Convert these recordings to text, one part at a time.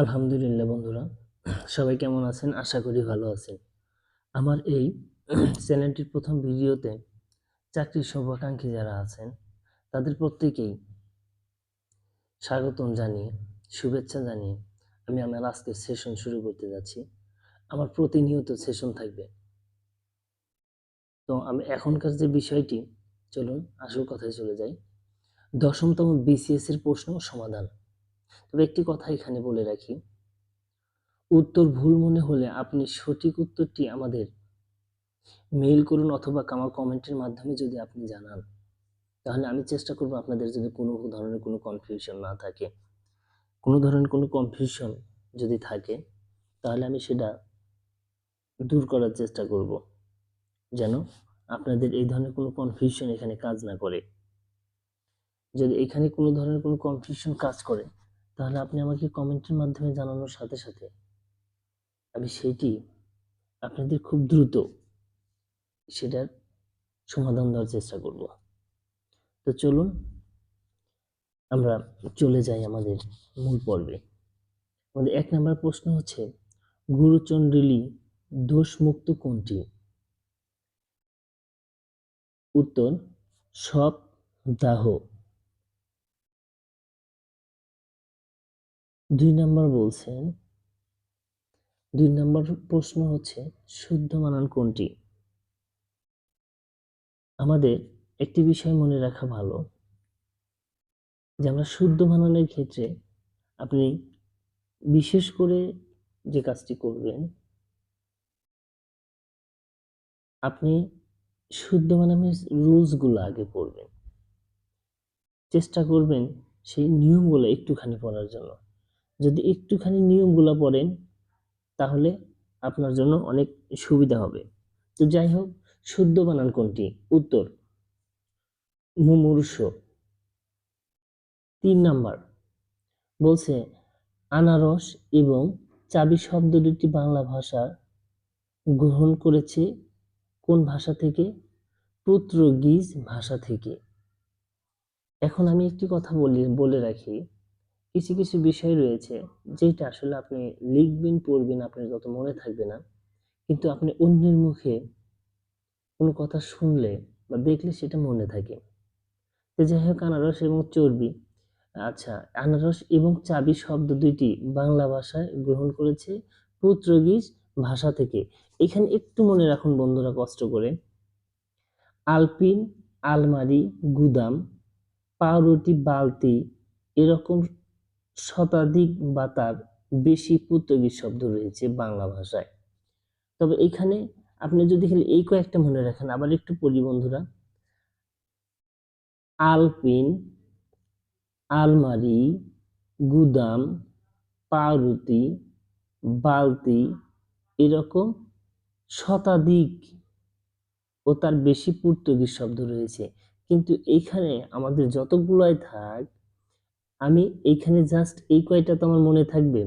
আলহামদুলিল্লাহ বন্ধুরা, সবাই কেমন আছেন? আশা করি ভালো আছেন। আমার এই চ্যানেলটির প্রথম ভিডিওতে চাকরির শুভাকাঙ্ক্ষী যারা আছেন তাদের প্রত্যেকেই স্বাগতম জানিয়ে, শুভেচ্ছা জানিয়ে আমি আমার আজকের সেশন শুরু করতে যাচ্ছি। আমার প্রতিনিয়ত সেশন থাকবে। তো আমি এখনকার যে বিষয়টি, চলুন আসল কথায় চলে যাই। 10তম BCS এর প্রশ্ন সমাধান। তবে একটি কথা এখানে বলে রাখি, উত্তর ভুল মনে হলে আপনি সঠিক উত্তরটি আমাদের মেইল করুন অথবা আমার কমেন্টের মাধ্যমে যদি আপনি জানান, তাহলে আমি চেষ্টা করব আপনাদের যদি কোনো ধরনের কোনো কনফিউশন না থাকে, কোনো ধরনের কোনো কনফিউশন যদি থাকে, তাহলে আমি সেটা দূর করার চেষ্টা করব, যেন আপনাদের এই ধরনের কোনো কনফিউশন এখানে কাজ না করে। যদি এখানে কোনো ধরনের কোনো কনফিউশন কাজ করে, তাহলে আপনি আমাকে কমেন্টের মাধ্যমে জানানোর সাথে সাথে আমি সেইটি আপনাদের খুব দ্রুত সেটার সমাধান দেওয়ার চেষ্টা করব। তো চলুন আমরা চলে যাই আমাদের মূল পর্বে। আমাদের 1 নম্বর প্রশ্ন হচ্ছে, গুরুচন্ডলী দোষমুক্ত কোনটি? উত্তর সপ্তাহ। 2 নম্বর বলছেন, 2 নম্বর প্রশ্ন হচ্ছে, শুদ্ধ বানান কোনটি? আমাদের একটি বিষয় মনে রাখা ভালো যে আমরা শুদ্ধ বানানের ক্ষেত্রে আপনি বিশেষ করে যে কাজটি করবেন, আপনি শুদ্ধ বানানের রুলসগুলো আগে পড়বেন। চেষ্টা করবেন সেই নিয়মগুলো একটুখানি পড়ার জন্য। যদি একটুখানি নিয়মগুলো পড়েন, তাহলে আপনার জন্য অনেক সুবিধা হবে। তো যাই হোক, শুদ্ধ বানান কোনটি? উত্তর মুমূর্ষ। 3 নাম্বার বলছে, আনারস এবং চাবি শব্দ দুটি বাংলা ভাষা গ্রহণ করেছে কোন ভাষা থেকে? পর্তুগিজ ভাষা থেকে। এখন আমি একটি কথা বলে রাখি, কিছু কিছু বিষয় রয়েছে যেটা আসলে আপনি লিখবেন, পড়বেন, আপনার যত মনে থাকবে না, কিন্তু আপনি অন্যের মুখে কোনো কথা শুনলে বা দেখলে সেটা মনে থাকে। তো যাই হোক, আনারস এবং চর্বি, আচ্ছা, আনারস এবং চাবি শব্দ দুইটি বাংলা ভাষায় গ্রহণ করেছে পর্তুগিজ ভাষা থেকে। এখানে একটু মনে রাখুন বন্ধুরা, কষ্ট করে, আলপিন, আলমারি, গুদাম, পাউরুটি, বালতি, এরকম শতাধিক বা তার বেশি পর্তুগিজ শব্দ রয়েছে বাংলা ভাষায়। তবে এখানে আপনি যদি খালি এই কয়েকটা মনে রাখেন, আবার একটু পড়ি বন্ধুরা, আলপিন, আলমারি, গুদাম, পাউরুটি, বালতি, এরকম শতাধিক ও তার বেশি পর্তুগিজ শব্দ রয়েছে। কিন্তু এইখানে আমাদের যতগুলাই থাক, আমি এইখানে জাস্ট এই কয়টা তো আমার মনে থাকবে,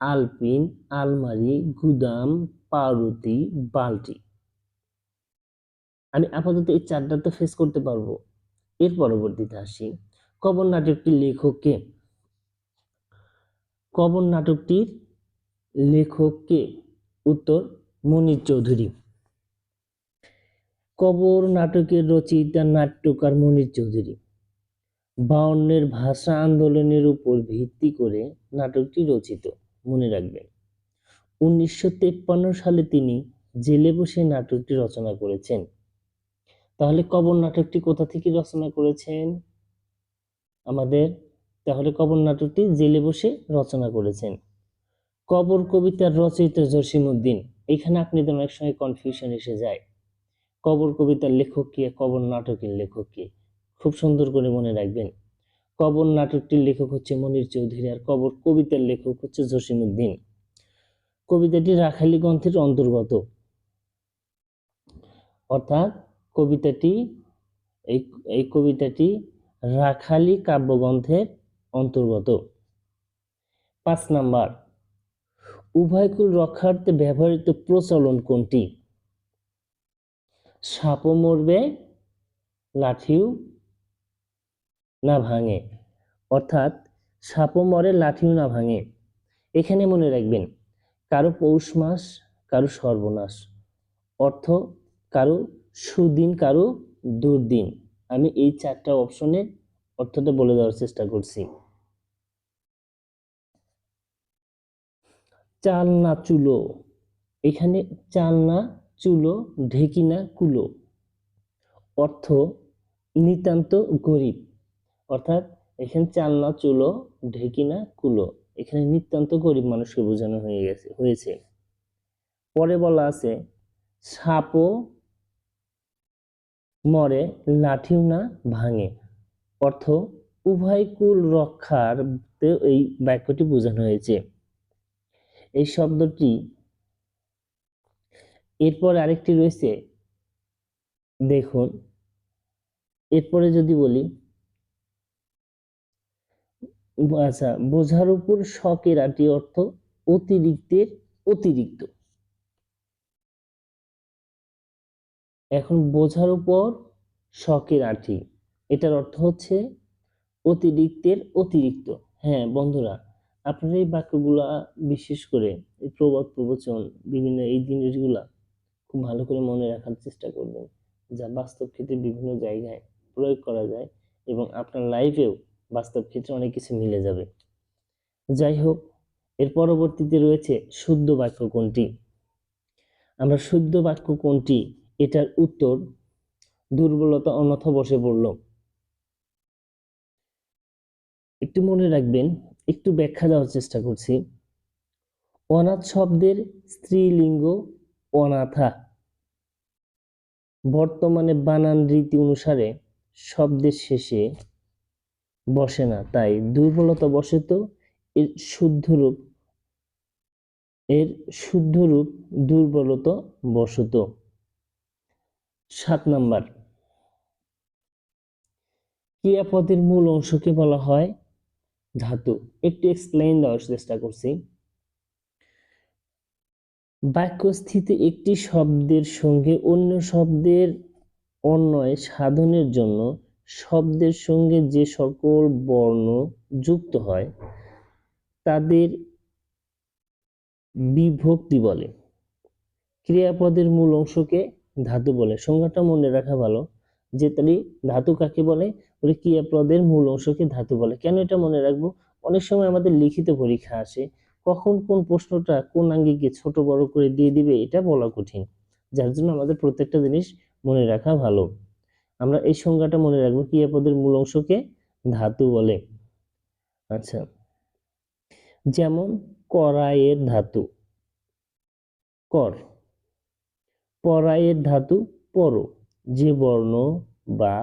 আলপিন, আলমারি, গুদাম, পাউরুটি, বালতি। আমি আপাতত এই 4টা তো ফেস করতে পারবো। এর পরবর্তীতে আসি, কবর নাটকটির লেখক কে? কবর নাটকটির লেখক কে? উত্তর মনির চৌধুরী। কবর নাটকের রচয়িতা নাট্যকার মনির চৌধুরী। 52-এর ভাষা আন্দোলনের উপর ভিত্তি করে নাটকটি রচিত, মনে রাখবেন। 1953 সালে তিনি জেলে বসে নাটকটি রচনা করেছেন। তাহলে কবর নাটকটি কোথা থেকে রচনা করেছেন আমাদের? তাহলে কবর নাটকটি জেলে বসে রচনা করেছেন। কবর কবিতার রচয়িতা জসিমউদ্দিন। এখানে আপনাদের অনেক সময় কনফিউশন এসে যায়, কবর কবিতার লেখক কে, কবর নাটকের লেখক কে? খুব সুন্দর করে মনে রাখবেন, কবর নাটকটির লেখক হচ্ছে মনির চৌধুরী, আর কবর কবিতার লেখক হচ্ছে জসিমউদ্দিন। কবিতাটি রাখালি গ্রন্থের অন্তর্গত, অর্থাৎ কবিতাটি এই এই কবিতাটি রাখালি কাব্যগ্রন্থের অন্তর্গত। 5 নাম্বার, উভয়কুল রক্ষার্থে ব্যবহৃত প্রচলন কোনটি? সাপও মরবে, লাঠিও না ভাঙে। অর্থাৎ সাপও মরে, লাঠিও না ভাঙে। এখানে মনে রাখবেন, কারো পৌষ মাস, কারো সর্বনাশ, অর্থ কারো সুদিন, কারো দুর্দিন। আমি এই 4টা অপশনের অর্থটা বলে দেওয়ার চেষ্টা করছি। চাল না চুলো, এখানে চাল না চুলো, ঢেকি না কুলো, অর্থ নিতান্ত গরিব। অর্থাৎ এখানে চাল না চুলো, ঢেকি না কুলো, এখানে নিতান্ত গরিব মানুষকে বোঝানো হয়েছে। পরে বলা আছে সাপও মরে, লাঠিও না ভাঙে, অর্থ উভয় কুল রক্ষার এই বাক্যটি বোঝানো হয়েছে। এই শব্দটি এরপর আরেকটি রয়েছে, দেখুন এরপরে যদি বলি, আচ্ছা, বোঝার উপর শখের আটি, অর্থ অতিরিক্তের অতিরিক্ত। এখন বোঝার উপর শখের আটি, এটার অর্থ হচ্ছে অতিরিক্তের অতিরিক্ত। হ্যাঁ বন্ধুরা, আপনারা এই বাক্যগুলা, বিশেষ করে এই প্রবাদ প্রবচন, বিভিন্ন এই জিনিসগুলা খুব ভালো করে মনে রাখার চেষ্টা করবেন, যা বাস্তব ক্ষেত্রে বিভিন্ন জায়গায় প্রয়োগ করা যায় এবং আপনার লাইফেও বাস্তব ক্ষেত্রে অনেক কিছু মিলে যাবে। যাই হোক, এর পরবর্তীতে রয়েছে শুদ্ধ বাক্য কোনটি। আমরা শুদ্ধ বাক্য কোনটি এটার উত্তর দুর্বলতা অন্যথা বসে পড়ল। একটু মনে রাখবেন, একটু ব্যাখ্যা দেওয়ার চেষ্টা করছি। অনাথ শব্দের স্ত্রীলিঙ্গ অনাথা। বর্তমানে বানান রীতি অনুসারে শব্দের শেষে বসে না, তাই দুর্বলতা বশত এর শুদ্ধ রূপ দুর্বলতা বশত। 7 নাম্বার, ক্রিয়াপদের মূল অংশকে বলা হয় ধাতু। একটু এক্সপ্লেইন দেওয়ার চেষ্টা করছি। বাক্যস্থিতি একটি শব্দের সঙ্গে অন্য শব্দের অন্বয় সাধনের জন্য শব্দের সঙ্গে যে সকল বর্ণ যুক্ত হয় তাদের বিভক্তি বলে। ক্রিয়াপদের মূল অংশকে ধাতু বলে। সংজ্ঞাটা মনে রাখা ভালো, যে তাহলে ধাতু কাকে বলে, বলে ক্রিয়াপদের মূল অংশকে ধাতু বলে। কেন এটা মনে রাখবো, অনেক সময় আমাদের লিখিত পরীক্ষা আসে, কখন কোন প্রশ্নটা কোন আঙ্গিকে ছোট বড় করে দিয়ে দিবে এটা বলা কঠিন, যার জন্য আমাদের প্রত্যেকটা জিনিস মনে রাখা ভালো। আমরা এই সংজ্ঞাটা মনে রাখবো, ক্রিয়াপদের মূল অংশকে ধাতু বলে। আচ্ছা, যেমন করায়ের ধাতু কর, পরায়ের ধাতু পর, যে বর্ণ বা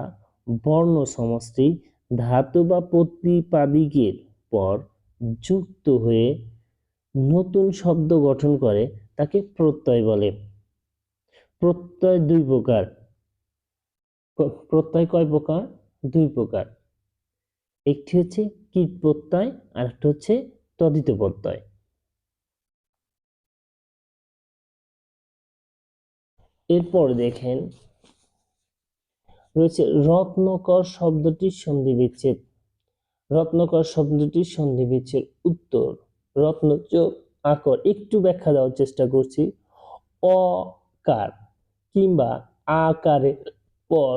বর্ণ সমষ্টি ধাতু বা প্রতিপাদিকের পর যুক্ত হয়ে নতুন শব্দ গঠন করে তাকে প্রত্যয় বলে। প্রত্যয় 2 প্রকার। প্রত্যয় কয় প্রকার? 2 প্রকার। একটি হচ্ছে কীট প্রত্যয় আর একটা হচ্ছে তদ্ধিত প্রত্যয়। এরপর দেখেন রয়েছে রত্নকর শব্দটির সন্ধি বিচ্ছেদ। রত্নকর শব্দটির সন্ধি বিচ্ছেদ উত্তর রত্ন যোগ আকর। একটু ব্যাখ্যা দেওয়ার চেষ্টা করছি। অকার কিংবা আকারের পর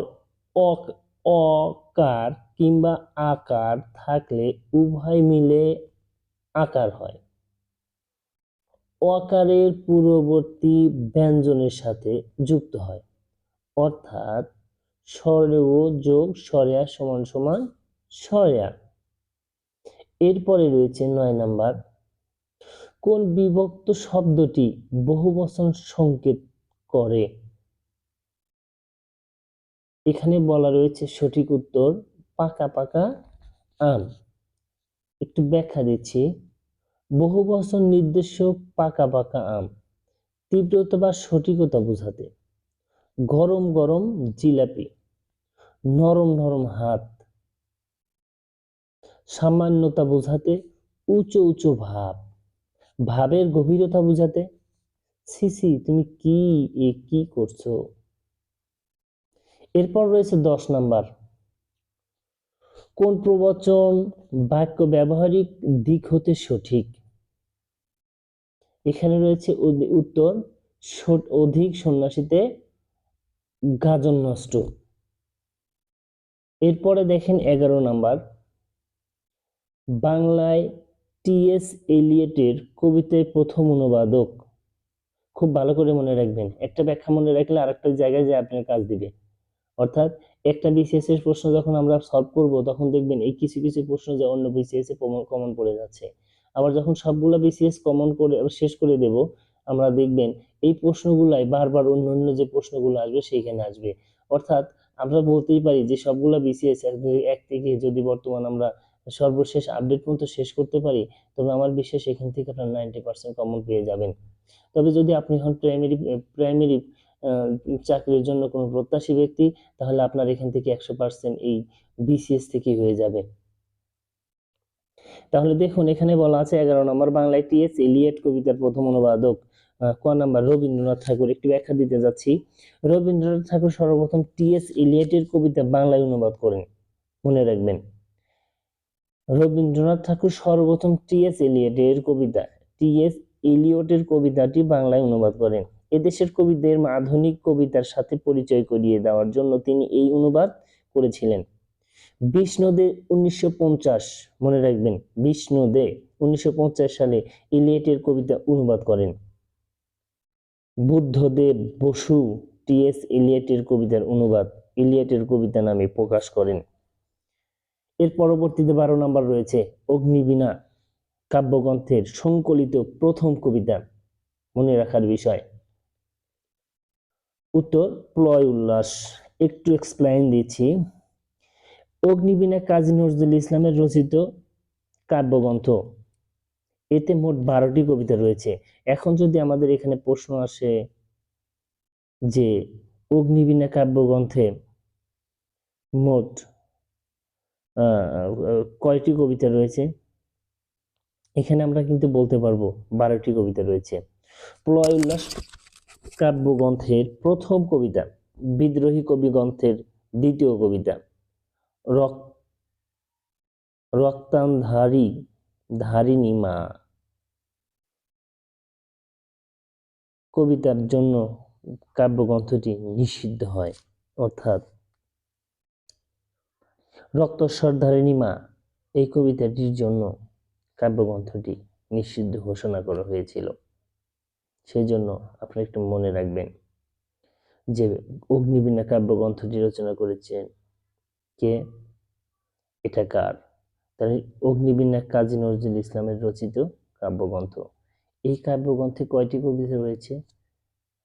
অকার কিংবা আকার থাকলে উভয় মিলে আকার হয়। অকারের পূর্ববর্তী ব্যঞ্জনের সাথে যুক্ত হয়, অর্থাৎ স্বরেয় যোগ স্বরেয়া সমান সমান স্বরেয়া। এরপরে রয়েছে 9 নাম্বার, কোন বিভক্ত শব্দটি বহুবচন সংকেত করে। এখানে বলা রয়েছে সঠিক উত্তর পাকা পাকা আম। একটু ব্যাখ্যা দিচ্ছি। বহুবচন নির্দেশক পাকা পাকা আম তীব্রতা বা সঠিকতা বোঝাতে, গরম গরম জিলাপি, নরম নরম হাত, সামান্যতা বোঝাতে উঁচু উঁচু ভাব, ভাবের গভীরতা বোঝাতে সিসি তুমি কি করছো। এরপর রয়েছে 10 নাম্বার, কোন প্রবচন বাক্য ব্যবহারিক দিক হতে সঠিক। এখানে রয়েছে উত্তর অধিক সন্ন্যাসীতে গাজন নষ্ট। এরপরে দেখেন 11 নাম্বার, বাংলায় টি.এস. এলিয়টের কবিতায় প্রথম অনুবাদক। খুব ভালো করে মনে রাখবেন, একটা ব্যাখ্যা মনে রাখলে আরেকটা জায়গায় যে আপনার কাজ দিবে। অর্থাৎ একটা বিসিএস এর প্রশ্ন যখন আমরা সলভ করব তখন দেখবেন এই কিছু কিছু প্রশ্ন যে অন্য বিসিএস এ কমন পড়ে যাচ্ছে, আবার যখন সবগুলা বিসিএস কমন করে শেষ করে দেব আমরা দেখবেন এই প্রশ্নগুলাই বারবার অন্য অন্য যে প্রশ্নগুলো আসবে সেইখানে আসবে। অর্থাৎ আমরা বলতেই পারি যে সবগুলা বিসিএস এক থেকে যদি বর্তমান আমরা সর্বশেষ আপডেট পর্যন্ত শেষ করতে পারি, তবে আমার বিশ্বাস এখান থেকে আপনার 90% কমন পেয়ে যাবেন। তবে যদি আপনি হন প্রাইমারি চাকরির জন্য কোনো প্রত্যাশী ব্যক্তি, তাহলে আপনার এখান থেকে 100% এই বিসিএস থেকেই হয়ে যাবে। তাহলে দেখুন এখানে বলা আছে 11 নম্বর, বাংলায় টি.এস. এলিয়ট কবিতার প্রথম অনুবাদক। ক নাম্বার, রবীন্দ্রনাথ ঠাকুর। একটু ব্যাখ্যা দিতে যাচ্ছি। রবীন্দ্রনাথ ঠাকুর সর্বপ্রথম টি.এস. এলিয়টের কবিতা বাংলায় অনুবাদ করেন, মনে রাখবেন। রবীন্দ্রনাথ ঠাকুর সর্বপ্রথম টি.এস. এলিয়টের কবিতাটি বাংলায় অনুবাদ করেন। এদেশের কবিদের আধুনিক কবিতার সাথে পরিচয় করিয়ে দেওয়ার জন্য তিনি এই অনুবাদ করেছিলেন। বিষ্ণুদে 1950, মনে রাখবেন, বিষ্ণুদে 1950 সালে এলিয়টের কবিতা অনুবাদ করেন। বুদ্ধদেব বসু টি.এস. এলিয়টের কবিতার অনুবাদ এলিয়টের কবিতা নামে প্রকাশ করেন। এর পরবর্তীতে 12 নম্বর রয়েছে অগ্নিবীণা কাব্যগ্রন্থের সংকলিত প্রথম কবিতা, মনে রাখার বিষয়। উত্তর প্লয় উল্লাস। একটু এক্সপ্লেইন দিচ্ছি। অগ্নিবীণা কাজী নজরুল ইসলামের রচিত কাব্যগ্রন্থ, এতে মোট 12টি কবিতা রয়েছে। এখন যদি আমাদের এখানে প্রশ্ন আসে যে অগ্নিবীণা কাব্যগ্রন্থে মোট কয়টি কবিতা রয়েছে, এখানে আমরা কিন্তু বলতে পারবো 12টি কবিতা রয়েছে। প্লয় উল্লাস কাব্যগ্রন্থের প্রথম কবিতা, বিদ্রোহী কবি গ্রন্থের দ্বিতীয় কবিতা, ধারিণী মা কবিতার জন্য কাব্যগ্রন্থটি নিষিদ্ধ হয়। অর্থাৎ ধারিণী মা এই কবিতাটির জন্য কাব্যগ্রন্থটি নিষিদ্ধ ঘোষণা করা হয়েছিল। সেই জন্য আপনারা একটু মনে রাখবেন যে অগ্নিবীণা কাব্যগ্রন্থটি রচনা করেছেন কে, এটা কার। তাহলে অগ্নিবীণা কাজী নজরুল ইসলামের রচিত কাব্যগ্রন্থ। এই কাব্যগ্রন্থে কয়টি কবিতা রয়েছে?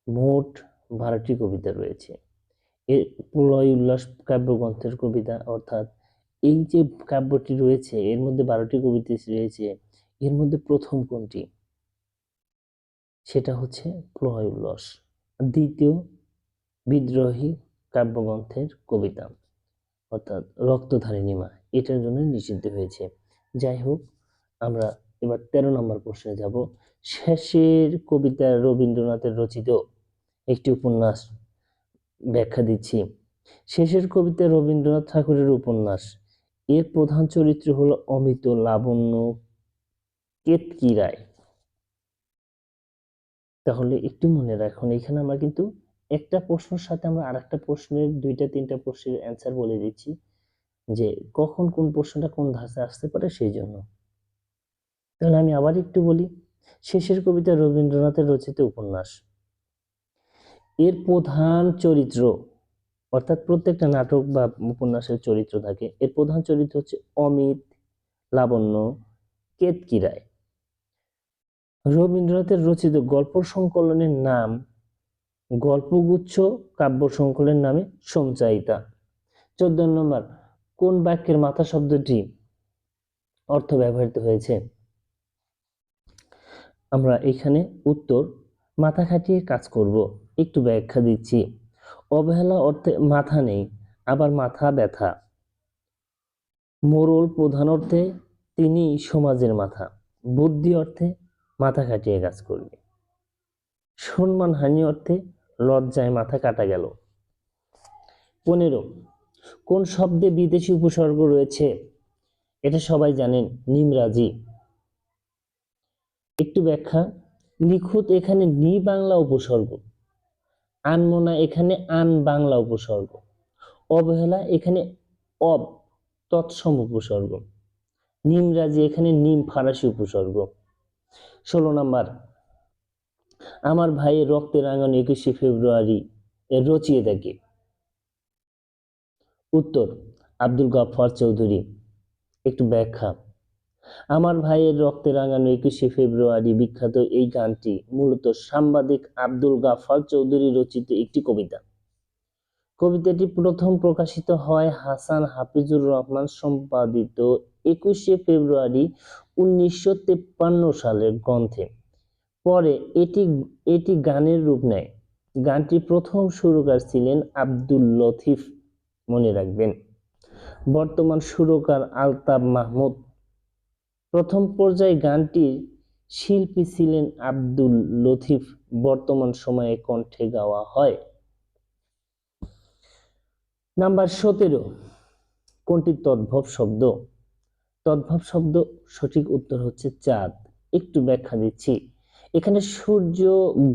মোট 12টি কবিতা রয়েছে। এর প্রলয় উল্লাস কাব্যগ্রন্থের কবিতা, অর্থাৎ এই যে কাব্যটি রয়েছে এর মধ্যে 12টি কবিতা রয়েছে, এর মধ্যে প্রথম কোনটি? সেটা হচ্ছে প্রলয় উল্লাস। দ্বিতীয় বিদ্রোহী কাব্যগ্রন্থের কবিতা, অর্থাৎ রক্তধারিণী মা, এটার জন্য নিষিদ্ধ হয়েছে। যাই হোক, আমরা এবার 13 নম্বর প্রশ্নে যাব। শেষের কবিতা রবীন্দ্রনাথের রচিত একটি উপন্যাস, ব্যাখ্যা দিচ্ছি। শেষের কবিতা রবীন্দ্রনাথ ঠাকুরের উপন্যাস। এর প্রধান চরিত্র হলো অমিত, লাবণ্য, কেতকী রায়। তাহলে একটু মনে রাখুন, এখানে আমরা কিন্তু একটা প্রশ্নের সাথে আমরা আরেকটা প্রশ্নের 2-3টা প্রশ্নের অ্যান্সার বলে দিচ্ছি যে কখন কোন প্রশ্নটা কোন ধাঁচে আসতে পারে সেই জন্য। তাহলে আমি আবার একটু বলি, শেষের কবিতা রবীন্দ্রনাথের রচিত উপন্যাস। এর প্রধান চরিত্র, অর্থাৎ প্রত্যেকটা নাটক বা উপন্যাসের চরিত্র থাকে, এর প্রধান চরিত্র হচ্ছে অমিত, লাবণ্য, কেতকী রায়। রবীন্দ্রনাথের রচিত গল্প সংকলনের নাম গল্পগুচ্ছ কাব্য সংকলনের নামে সঞ্চয়িতা। 14 নম্বর, কোন বাক্যের মাথা শব্দটি অর্থ ব্যবহৃত হয়েছে? আমরা এখানে উত্তর মাথা খাটিয়ে কাজ করব। একটু ব্যাখ্যা দিচ্ছি। অবহেলা অর্থে মাথা নেই, আবার মাথা ব্যথা। মোড়ল প্রধান অর্থে তিনি সমাজের মাথা। বুদ্ধি অর্থে মাথা খাটিয়ে কাজ করবে। সম্মানহানি অর্থে লজ্জায় মাথা কাটা গেল। 15, কোন শব্দে বিদেশি উপসর্গ রয়েছে? এটা সবাই জানেন, নিমরাজি। একটু ব্যাখ্যা, নিখুঁত এখানে নি বাংলা উপসর্গ, আনমনা এখানে আন বাংলা উপসর্গ, অবহেলা এখানে অব তৎসম উপসর্গ, নিমরাজি এখানে নিম ফারাসি উপসর্গ। 16 নাম্বার, আমার ভাইয়ের রক্তে রাঙানো 21শে ফেব্রুয়ারি এর রচিয়ে কে? উত্তর, আব্দুল গাফফার চৌধুরী। একটু ব্যাখ্যা। আমার ভাইয়ের রক্তে রাঙানো 21শে ফেব্রুয়ারি বিখ্যাত এই গানটি মূলত সাংবাদিক আব্দুল গাফফার চৌধুরী রচিত একটি কবিতা। কবিতাটি প্রথম প্রকাশিত হয় হাসান হাফিজুর রহমান সম্পাদিত 21শে ফেব্রুয়ারি 1953 সালের গ্রন্থে। পরে এটি গানের রূপ নেয়। গানটি প্রথম সুরকার ছিলেন আব্দুল লতিফ, মনে রাখবেন। বর্তমান সুরকার আলতাফ মাহমুদ। প্রথম পর্যায়ে গানটির শিল্পী ছিলেন আব্দুল লতিফ, বর্তমান সময়ে কণ্ঠে গাওয়া হয়। নাম্বার 17, কোনটি তদ্ভব শব্দ? তদ্ভব শব্দ সঠিক উত্তর হচ্ছে চাঁদ। একটু ব্যাখ্যা দিচ্ছি। এখানে সূর্য,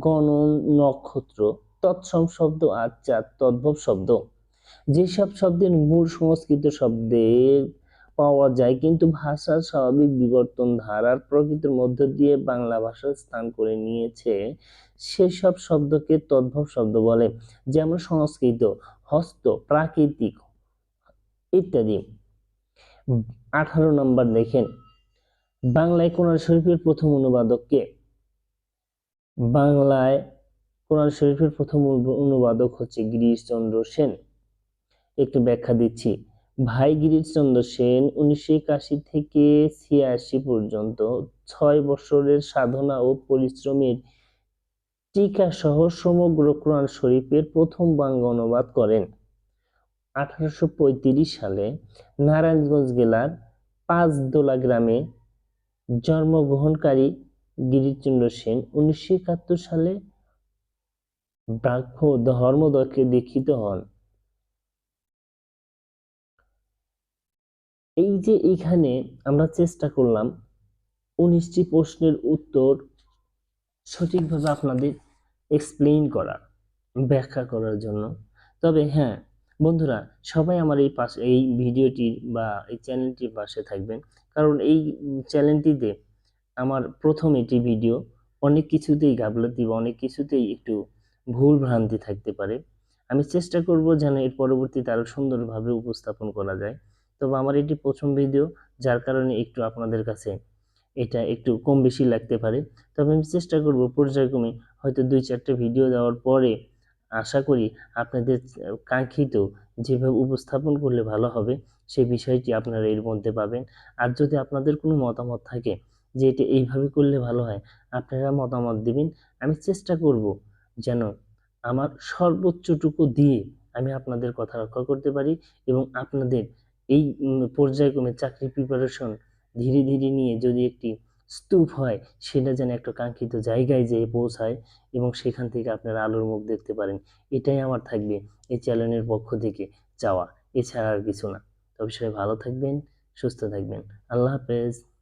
গণন, নক্ষত্র তৎসম শব্দ আর চাঁদ তদ্ভব শব্দ। যেসব শব্দের মূল সংস্কৃত শব্দে পাওয়া যায় কিন্তু ভাষার স্বাভাবিক বিবর্তন ধারার প্রকৃতির মধ্য দিয়ে বাংলা ভাষা স্থান করে নিয়েছে, সেসব শব্দকে তদ্ভব শব্দ বলে। যেমন সংস্কৃত, হস্ত, প্রাকৃতিক ইত্যাদি। 18 নম্বর দেখেন, বাংলায় কোরআন শরীফের প্রথম অনুবাদক কে? বাংলায় কোরআন শরীফের প্রথম অনুবাদক হচ্ছে গিরিশচন্দ্র সেন। একটু ব্যাখ্যা দিচ্ছি। ভাই গিরিশচন্দ্র সেন 1981 থেকে 86 পর্যন্ত 6 বছরের সাধনা ও পরিশ্রমের টিকা সহ সমগ্র কোরআন শরীফের প্রথম বাংলা অনুবাদ করেন। 1835 সালে নারায়ণগঞ্জ জেলার পাঁচদোলা গ্রামে জন্মগ্রহণকারী গিরিশচন্দ্র সেন 1971 সালে ব্রাহ্ম ধর্মকে দীক্ষিত হন। এই যে এখানে আমরা চেষ্টা করলাম 19টি প্রশ্নের উত্তর সঠিকভাবে আপনাদের এক্সপ্লেইন করার, ব্যাখ্যা করার জন্য। তবে হ্যাঁ বন্ধুরা, সবাই আমার এই ভিডিওটির বা এই চ্যানেলটির পাশে থাকবেন, কারণ এই চ্যানেলটিতে আমার প্রথম এটি ভিডিও, অনেক কিছুতেই গাফলতি বা অনেক কিছুতেই একটু ভুল ভ্রান্তি থাকতে পারে। আমি চেষ্টা করব যেন এর পরবর্তীতে আরো সুন্দরভাবে উপস্থাপন করা যায়। তবে আমার এটি প্রথম ভিডিও, যার কারণে একটু আপনাদের কাছে এটা একটু কম বেশি লাগতে পারে। তবে আমি চেষ্টা করব পর্যায়ক্রমে হয়তো 2-4টা ভিডিও দেওয়ার পরে আশা করি আপনাদের কাঙ্ক্ষিত যেভাবে উপস্থাপন করলে ভালো হবে সেই বিষয়টি আপনারা এর মধ্যে পাবেন। আর যদি আপনাদের কোনো মতামত থাকে যে এটা এইভাবে করলে ভালো হয়, আপনারা মতামত দিবেন। আমি চেষ্টা করব যেন আমার সর্বোচ্চটুকু দিয়ে আমি আপনাদের কথা রক্ষা করতে পারি এবং আপনাদের এই পর্যায়ক্রমে চাকরি প্রিপারেশন ধীরে ধীরে নিয়ে যদি একটি স্তূপ হয়, সেটা যেন একটা কাঙ্ক্ষিত জায়গায় যেয়ে পৌঁছায় এবং সেখান থেকে আপনারা আলোর মুখ দেখতে পারেন। এটাই আমার থাকবে এই চ্যানেলের পক্ষ থেকে চাওয়া, এছাড়া আর কিছু না। তবে সবাই ভালো থাকবেন, সুস্থ থাকবেন। আল্লাহ হাফেজ।